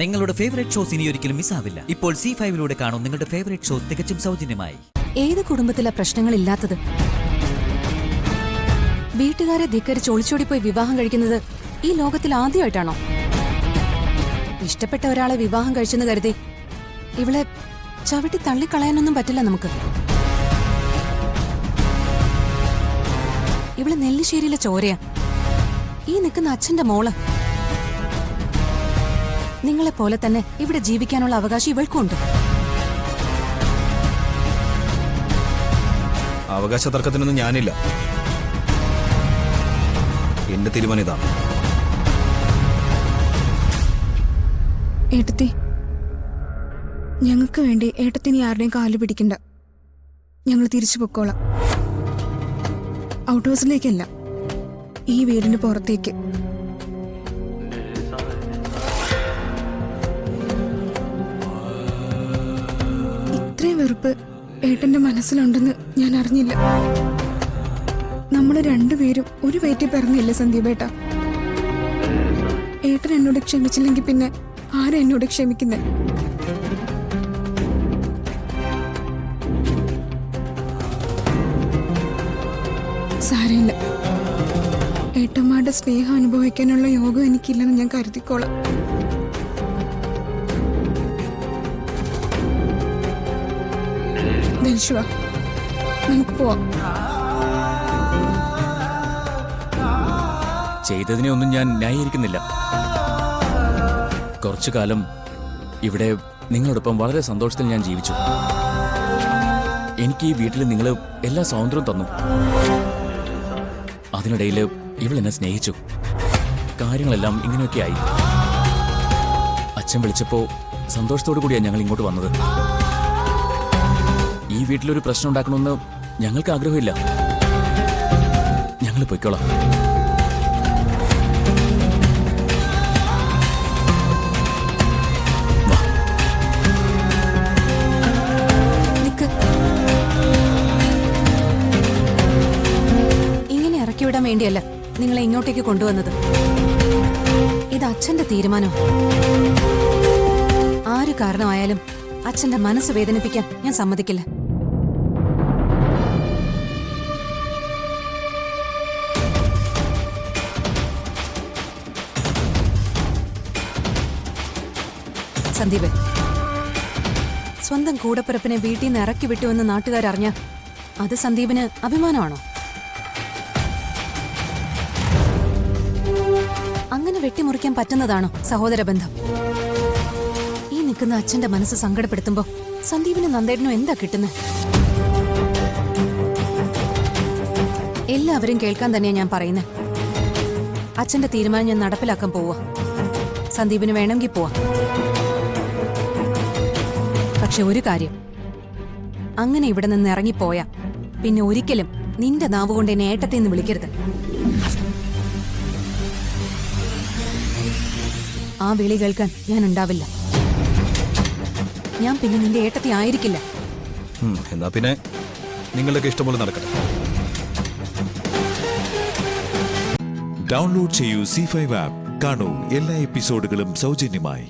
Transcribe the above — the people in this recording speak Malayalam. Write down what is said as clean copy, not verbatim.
നിങ്ങളുടെ ഫേവറേറ്റ് ഷോസ് ഇനി ഒരിക്കലും മിസ്സാവില്ല. ഇപ്പോൾ C5-ലൂടെ കാണും നിങ്ങളുടെ ഫേവറേറ്റ് ഷോസ് തികച്ചും സൗജന്യമായി. ഏത് കുടുംബത്തിലെ പ്രശ്നങ്ങളില്ലാത്തത്? വീട്ടുകാരെ ധിക്കരിച്ച് ഒളിച്ചോടിപ്പോയി വിവാഹം കഴിക്കുന്നത് ഈ ലോകത്തിൽ ആദ്യമായിട്ടാണോ? ഇഷ്ടപ്പെട്ട ഒരാളെ വിവാഹം കഴിച്ചെന്ന് കരുതി ഇവളെ ചവിട്ടി തള്ളിക്കളയാനൊന്നും പറ്റില്ല നമുക്ക്. ഇവള് നെല്ലിശ്ശേരിയിലെ ചോരയാ. ഈ നിൽക്കുന്ന അച്ഛന്റെ മോള്. നിങ്ങളെപ്പോലെ തന്നെ ഇവിടെ ജീവിക്കാനുള്ള അവകാശം ഇവൾക്കുണ്ട്. അവകാശ തർക്കത്തിനൊന്നും ഞാനില്ല. എന്റെ തീരുമാനം ഇതാണ്. ഏട്ടത്തി, ഞങ്ങൾക്ക് വേണ്ടി ഏട്ടത്തിന് ആരുടെയും കാല് പിടിക്കണ്ട. ഞങ്ങൾ തിരിച്ചു പൊക്കോളാം. ഔട്ട് ഹൗസിലേക്കല്ല, ഈ വീടിന് പുറത്തേക്ക്. ഇത്രയും വെറുപ്പ് ഏട്ടന്റെ മനസ്സിലുണ്ടെന്ന് ഞാൻ അറിഞ്ഞില്ല. നമ്മൾ രണ്ടുപേരും ഒരു വയറ്റിൽ പിറന്നില്ലേ സന്ദീപേട്ട? ഏട്ടൻ എന്നോട് ക്ഷമിച്ചില്ലെങ്കിൽ പിന്നെ ആരാ എന്നോട് ക്ഷമിക്കുന്നേ? സാരമില്ല, ഏട്ടന്മാരുടെ സ്നേഹം അനുഭവിക്കാനുള്ള യോഗം എനിക്കില്ലെന്ന് ഞാൻ കരുതിക്കോളാം. നമുക്ക് പോവാം. ചെയ്തതിനെ ഒന്നും ഞാൻ ന്യായീകരിക്കുന്നില്ല. കുറച്ചു കാലം ഇവിടെ നിങ്ങളോടൊപ്പം വളരെ സന്തോഷത്തിൽ ഞാൻ ജീവിച്ചു. എനിക്ക് ഈ വീട്ടിൽ നിങ്ങൾ എല്ലാ സ്വാതന്ത്ര്യവും തന്നു. അതിനിടയിൽ ഇവളെന്നെ സ്നേഹിച്ചു. കാര്യങ്ങളെല്ലാം ഇങ്ങനെയൊക്കെ ആയി. അച്ഛൻ വിളിച്ചപ്പോ സന്തോഷത്തോടു കൂടിയാണ് ഞങ്ങൾ ഇങ്ങോട്ട് വന്നത്. ഈ വീട്ടിലൊരു പ്രശ്നം ഉണ്ടാക്കണമെന്ന് ഞങ്ങൾക്ക് ആഗ്രഹമില്ല. ഞങ്ങൾ പൊയ്ക്കോളാം. ഇങ്ങനെ ഇറക്കിവിടാൻ വേണ്ടിയല്ല നിങ്ങളെ ഇങ്ങോട്ടേക്ക് കൊണ്ടുവന്നത്. ഇത് അച്ഛന്റെ തീരുമാനം. ആര് കാരണമായാലും അച്ഛന്റെ മനസ്സ് വേദനിപ്പിക്കാൻ ഞാൻ സമ്മതിക്കില്ല. സന്ദീപ്, സ്വന്തം കൂടപ്പിറപ്പിനെ വീട്ടിൽ നിന്ന് ഇറക്കി വിട്ടുവെന്ന് നാട്ടുകാരറിഞ്ഞ അത് സന്ദീപിന് അഭിമാനമാണോ? അങ്ങനെ വെട്ടിമുറിക്കാൻ പറ്റുന്നതാണോ സഹോദര ബന്ധം? ഈ നിൽക്കുന്ന അച്ഛന്റെ മനസ്സ് സങ്കടപ്പെടുത്തുമ്പോ സന്ദീപിന് നന്ദേട്ടനും എന്താ കിട്ടുന്നത്? എല്ലാവരും കേൾക്കാൻ തന്നെയാ ഞാൻ പറയുന്നത്. അച്ഛന്റെ തീരുമാനം ഞാൻ നടപ്പിലാക്കാൻ പോവാ. സന്ദീപിന് വേണമെങ്കിൽ പോവാ. പക്ഷെ ഒരു കാര്യം, അങ്ങനെ ഇവിടെ നിന്ന് ഇറങ്ങിപ്പോയാ പിന്നെ ഒരിക്കലും നിന്റെ നാവുകൊണ്ട് എന്നെ ഏട്ടത്തെ നിന്ന് വിളിക്കരുത്. ആ വിളി കേൾക്കാൻ ഞാൻ ഉണ്ടാവില്ല. ഞാൻ പിന്നെ നിന്റെ ഏട്ടത്തെ ആയിരിക്കില്ല. എന്നാ പിന്നെ നിങ്ങളുടെ ഇഷ്ടംപോലെ നടക്കട്ടെ. ഡൗൺലോഡ് ചെയ്യൂ C5 ആപ്പ്. കാണൂ എല്ലാ എപ്പിസോഡുകളും സൗജന്യമായി.